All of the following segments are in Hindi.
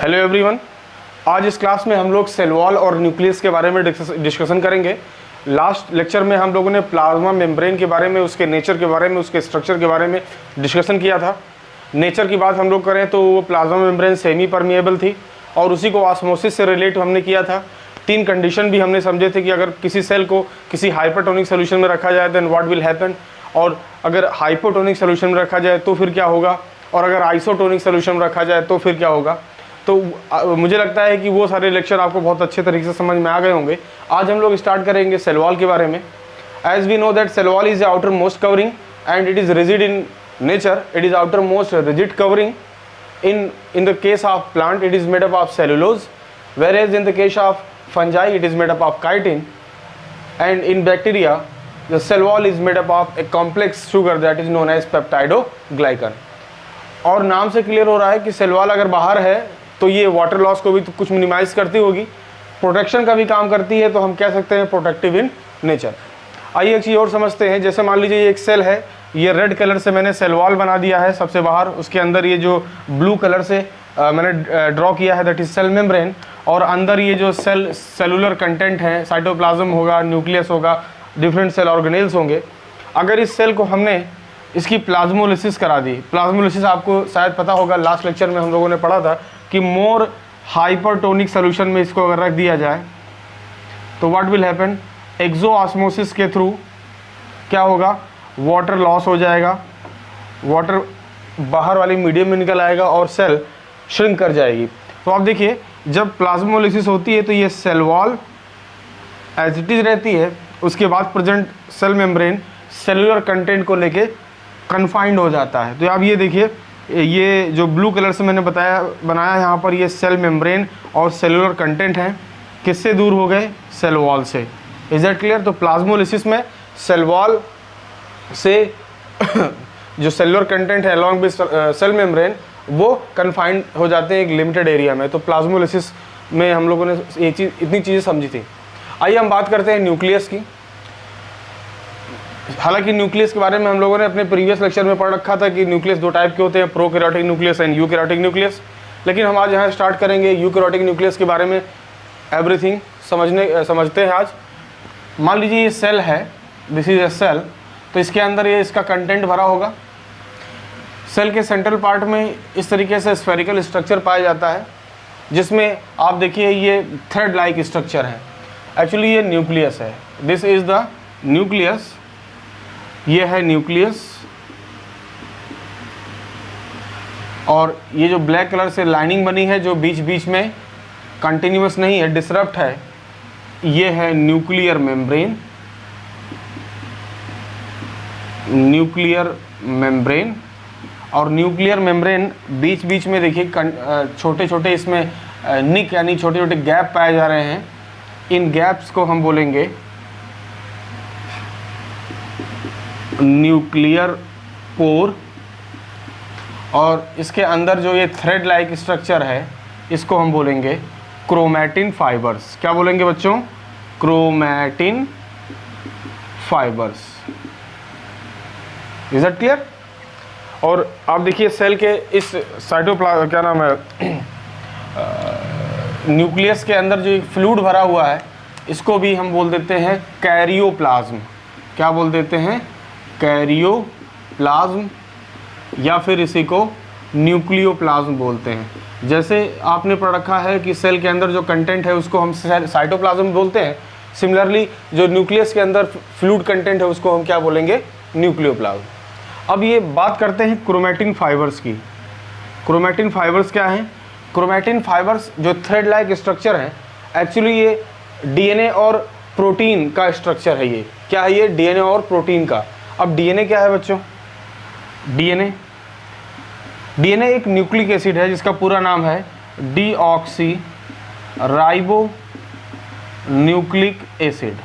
हेलो एवरीवन, आज इस क्लास में हम लोग सेल वॉल और न्यूक्लियस के बारे में डिस्कशन करेंगे। लास्ट लेक्चर में हम लोगों ने प्लाज्मा मेम्ब्रेन के बारे में, उसके नेचर के बारे में, उसके स्ट्रक्चर के बारे में डिस्कशन किया था। नेचर की बात हम लोग करें तो वो प्लाज्मा मेम्ब्रेन सेमी परमिएबल थी और उसी को ऑस्मोसिस से रिलेट हमने किया था। 3 कंडीशन भी हमने समझे थे कि अगर किसी सेल को किसी हाइपरटोनिक सोल्यूशन में रखा जाए देन व्हाट विल हैपन, और अगर हाइपोटोनिक सोल्यूशन में रखा जाए तो फिर क्या होगा, और अगर आइसोटोनिक सोल्यूशन में रखा जाए तो फिर क्या होगा। तो मुझे लगता है कि वो सारे लेक्चर आपको बहुत अच्छे तरीके से समझ में आ गए होंगे। आज हम लोग स्टार्ट करेंगे सेल वॉल के बारे में। As we know that cell wall is outer most covering and it is rigid in nature, it is outer most rigid covering. In the case of plant it is made up of cellulose, whereas in the case of fungi it is made up of chitin, and in bacteria the cell wall is made up of a complex sugar that is known as peptidoglycan. और नाम से क्लियर हो रहा है कि सेल वॉल अगर बाहर है तो ये वाटर लॉस को भी तो कुछ मिनिमाइज करती होगी, प्रोटेक्शन का भी काम करती है, तो हम कह सकते हैं प्रोटेक्टिव इन नेचर. आइए एक चीज़ और समझते हैं. जैसे मान लीजिए ये एक सेल है, ये रेड कलर से मैंने सेल वॉल बना दिया है सबसे बाहर, उसके अंदर ये जो ब्लू कलर से मैंने ड्रॉ किया है दैट इज सेल मेम्ब्रेन, और अंदर ये जो सेलुलर कंटेंट है, साइटोप्लाज्म होगा, न्यूक्लियस होगा, डिफरेंट सेल ऑर्गेनेल्स होंगे. अगर इस सेल को हमने इसकी प्लाज्मोलिसिस करा दी, प्लाज्मोलिसिस आपको शायद पता होगा, लास्ट लेक्चर में हम लोगों ने पढ़ा था कि मोर हाइपरटोनिक सोल्यूशन में इसको अगर रख दिया जाए तो व्हाट विल हैपन, एक्सोऑस्मोसिस के थ्रू क्या होगा, वाटर लॉस हो जाएगा, वाटर बाहर वाली मीडियम में निकल आएगा और सेल श्रिंक कर जाएगी. तो आप देखिए जब प्लाज्मोलिसिस होती है तो ये cell wall as it is रहती है, उसके बाद present cell membrane cellular content को लेके कन्फाइंड हो जाता है. तो आप ये देखिए, ये जो ब्लू कलर से मैंने बनाया यहाँ पर, ये सेल मेम्ब्रेन और सेलुलर कंटेंट हैं, किससे दूर हो गए, सेल वॉल से. Is that clear. तो प्लाज्मोलिसिस में सेल वॉल से जो सेलुलर कंटेंट है अलॉन्ग विद सेल मेम्ब्रेन वो कन्फाइंड हो जाते हैं एक लिमिटेड एरिया में. तो प्लाज्मोलिसिस में हम लोगों ने ये चीज़, इतनी चीज़ें समझी थी. आइए हम बात करते हैं न्यूक्लियस की. हालांकि न्यूक्लियस के बारे में हम लोगों ने अपने प्रीवियस लेक्चर में पढ़ रखा था कि न्यूक्लियस 2 टाइप के होते हैं, prokaryotic nucleus and eukaryotic nucleus. लेकिन हम आज यहाँ स्टार्ट करेंगे यूकैरियोटिक न्यूक्लियस के बारे में एवरीथिंग समझते हैं आज. मान लीजिए ये सेल है, दिस इज ए सेल, तो इसके अंदर ये इसका कंटेंट भरा होगा. सेल के सेंट्रल पार्ट में इस तरीके से स्फेरिकल स्ट्रक्चर पाया जाता है, जिसमें आप देखिए ये थ्रेड लाइक स्ट्रक्चर है. एक्चुअली ये न्यूक्लियस है, दिस इज द न्यूक्लियस, ये है न्यूक्लियस. और ये जो ब्लैक कलर से लाइनिंग बनी है जो बीच बीच में कंटिन्यूअस नहीं है, डिसरप्ट है, ये है न्यूक्लियर मेम्ब्रेन. न्यूक्लियर मेम्ब्रेन, और न्यूक्लियर मेम्ब्रेन बीच बीच में देखिए छोटे छोटे इसमें निक यानी छोटे छोटे गैप पाए जा रहे हैं. इन गैप्स को हम बोलेंगे न्यूक्लियर पोर. और इसके अंदर जो ये थ्रेड लाइक स्ट्रक्चर है इसको हम बोलेंगे क्रोमैटिन फाइबर्स. क्या बोलेंगे बच्चों, chromatin fibres. Is that clear. और आप देखिए सेल के इस क्या नाम है, न्यूक्लियस के अंदर जो एक फ्लूइड भरा हुआ है इसको भी हम बोल देते हैं कैरियोप्लाज्म. क्या बोल देते हैं, कैरियोप्लाज्म, या फिर इसी को न्यूक्लियोप्लाज्म बोलते हैं. जैसे आपने पढ़ रखा है कि सेल के अंदर जो कंटेंट है उसको हम साइटोप्लाज्म बोलते हैं, सिमिलरली जो न्यूक्लियस के अंदर फ्लूइड कंटेंट है उसको हम क्या बोलेंगे, न्यूक्लियोप्लाज्म. अब ये बात करते हैं क्रोमैटिन फाइबर्स की. क्रोमैटिन फाइबर्स क्या हैं, क्रोमैटिन फाइबर्स जो थ्रेड लाइक स्ट्रक्चर है, एक्चुअली ये डीएनए और प्रोटीन का स्ट्रक्चर है. ये क्या है, ये डीएनए और प्रोटीन का. अब डीएनए क्या है बच्चों, डीएनए एक न्यूक्लिक एसिड है जिसका पूरा नाम है डीऑक्सी राइबो न्यूक्लिक एसिड.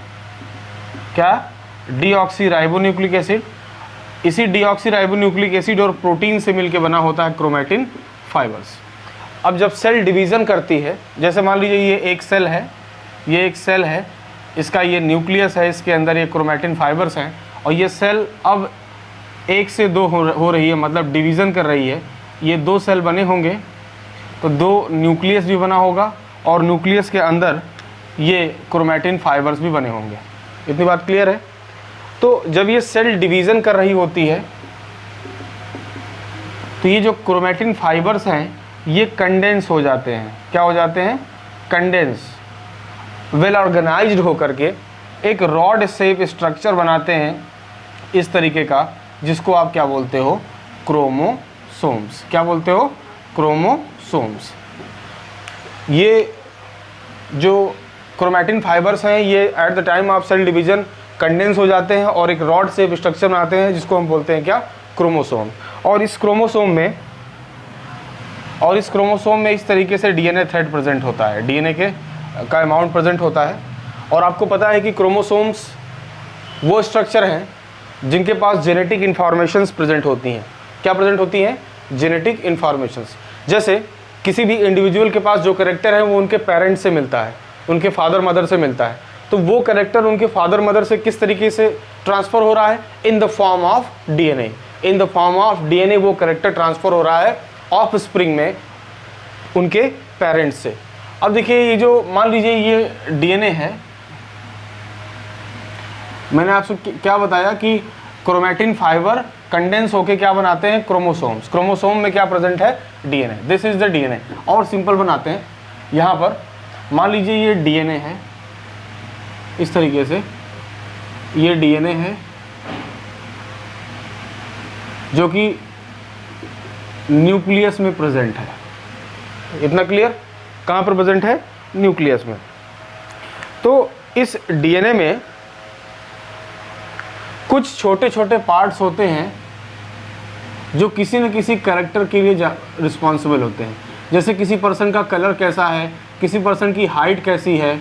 क्या, डीऑक्सी राइबो न्यूक्लिक एसिड. इसी डीऑक्सी राइबो न्यूक्लिक एसिड और प्रोटीन से मिलकर बना होता है क्रोमैटिन फाइबर्स. अब जब सेल डिवीज़न करती है, जैसे मान लीजिए ये एक सेल है, ये एक सेल है, इसका ये न्यूक्लियस है, इसके अंदर ये क्रोमैटिन फाइबर्स हैं, और ये सेल अब 1 से 2 हो रही है, मतलब डिवीज़न कर रही है. ये 2 सेल बने होंगे, तो 2 न्यूक्लियस भी बना होगा और न्यूक्लियस के अंदर ये क्रोमैटिन फाइबर्स भी बने होंगे। इतनी बात क्लियर है। तो जब ये सेल डिवीज़न कर रही होती है तो ये जो क्रोमैटिन फाइबर्स हैं ये कंडेंस हो जाते हैं। क्या हो जाते हैं? कंडेंस, वेल ऑर्गेनाइज्ड होकर के एक रॉड शेप स्ट्रक्चर बनाते हैं इस तरीके का, जिसको आप क्या बोलते हो? क्रोमोसोम्स। क्या बोलते हो? क्रोमोसोम्स। ये जो क्रोमैटिन फाइबर्स हैं ये at the time of cell division condense हो जाते हैं और एक रॉड शेप स्ट्रक्चर बनाते हैं, जिसको हम बोलते हैं क्या? क्रोमोसोम। और इस क्रोमोसोम में इस तरीके से डीएनए थ्रेड प्रेजेंट होता है, डीएनए का अमाउंट प्रेजेंट होता है। और आपको पता है कि क्रोमोसोम्स वो स्ट्रक्चर हैं जिनके पास जेनेटिक इन्फॉर्मेशंस प्रेजेंट होती हैं। क्या प्रेजेंट होती हैं? Genetic informations. जैसे किसी भी इंडिविजुअल के पास जो कैरेक्टर है वो उनके पेरेंट्स से मिलता है, उनके फादर मदर से मिलता है। तो वो कैरेक्टर उनके फादर मदर से किस तरीके से ट्रांसफ़र हो रहा है? In the form of DNA. In the form of DNA वो कैरेक्टर ट्रांसफ़र हो रहा है ऑफ स्प्रिंग में उनके पेरेंट्स से। अब देखिए ये जो मान लीजिए ये डीएनए है, मैंने आपसे क्या बताया कि क्रोमैटिन फाइबर कंडेंस होके क्या बनाते हैं? क्रोमोसोम्स। क्रोमोसोम में क्या प्रेजेंट है? DNA. This is the DNA. और सिंपल बनाते हैं, यहाँ पर मान लीजिए ये डीएनए है, इस तरीके से ये डीएनए है जो कि न्यूक्लियस में प्रेजेंट है। इतना क्लियर? कहाँ पर प्रेजेंट है? न्यूक्लियस में। तो इस डीएनए में कुछ छोटे छोटे पार्ट्स होते हैं जो किसी न किसी कैरेक्टर के लिए रिस्पॉन्सिबल होते हैं। जैसे किसी पर्सन का कलर कैसा है, किसी पर्सन की हाइट कैसी है,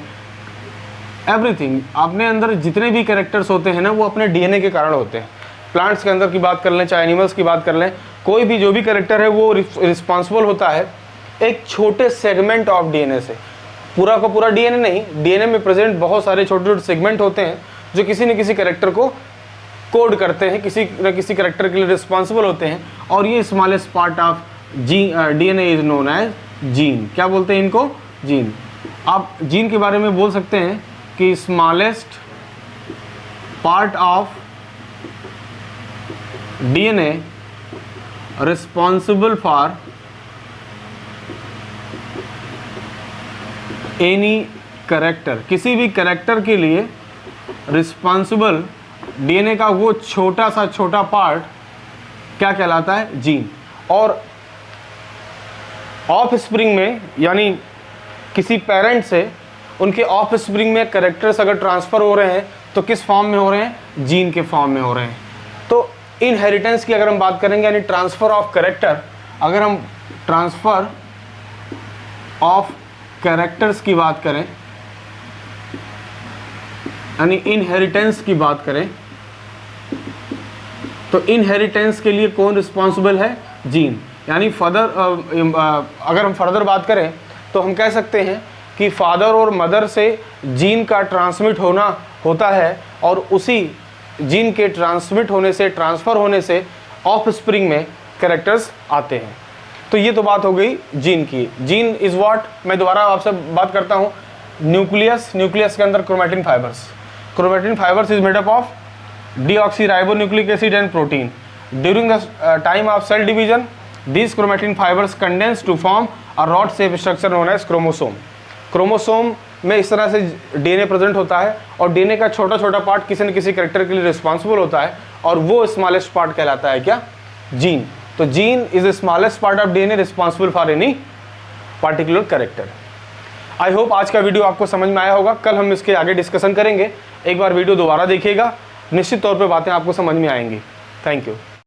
एवरीथिंग। अपने अंदर जितने भी कैरेक्टर्स होते हैं ना वो अपने डीएनए के कारण होते हैं। प्लांट्स के अंदर की बात कर लें, चाहे एनिमल्स की बात कर लें, कोई भी जो भी कैरेक्टर है वो रिस्पॉन्सिबल होता है एक छोटे सेगमेंट ऑफ डीएनए से। पूरा का पूरा डीएनए नहीं, डीएनए में प्रेजेंट बहुत सारे छोटे छोटे सेगमेंट होते हैं जो किसी न किसी कैरेक्टर को कोड करते हैं, किसी न किसी कैरेक्टर के लिए रिस्पॉन्सिबल होते हैं। और ये smallest part of DNA is known as gene. क्या बोलते हैं इनको? जीन। आप जीन के बारे में बोल सकते हैं कि smallest part of DNA responsible for any character. किसी भी कैरेक्टर के लिए रिस्पॉन्सिबल डीएनए का वो छोटा सा छोटा पार्ट क्या कहलाता है? जीन। और ऑफ स्प्रिंग में, यानी किसी पेरेंट से उनके ऑफ स्प्रिंग में कैरेक्टर्स अगर ट्रांसफ़र हो रहे हैं तो किस फॉर्म में हो रहे हैं? जीन के फॉर्म में हो रहे हैं। तो इनहेरिटेंस की अगर हम बात करेंगे, यानी ट्रांसफ़र ऑफ कैरेक्टर, अगर हम ट्रांसफ़र ऑफ कैरेक्टर्स की बात करें, यानी इनहेरिटेंस की बात करें, तो इनहेरिटेंस के लिए कौन रिस्पॉन्सिबल है? जीन। यानी अगर हम फर्दर बात करें तो हम कह सकते हैं कि फादर और मदर से जीन का ट्रांसमिट होना होता है और उसी जीन के ट्रांसमिट होने से, ट्रांसफ़र होने से ऑफ स्प्रिंग में कैरेक्टर्स आते हैं। तो ये तो बात हो गई जीन की। जीन इज़ व्हाट, मैं दोबारा आपसे बात करता हूँ, न्यूक्लियस। न्यूक्लियस के अंदर chromatin fibres. Chromatin fibres is made up of deoxyribonucleic acid and protein. During the time of cell division, these chromatin fibers condense to form a rod-shaped structure known as chromosome. Chromosome में इस तरह से डीएनए प्रेजेंट होता है और डीएनए का छोटा छोटा पार्ट किसी न किसी कैरेक्टर के लिए रिस्पॉन्सिबल होता है और वो स्मॉलेस्ट पार्ट कहलाता है क्या? जीन। तो gene is the smallest part of DNA responsible for any particular character. I hope आज का वीडियो आपको समझ में आया होगा। कल हम इसके आगे डिस्कशन करेंगे। एक बार वीडियो दोबारा देखिएगा, निश्चित तौर पे बातें आपको समझ में आएंगी। Thank you.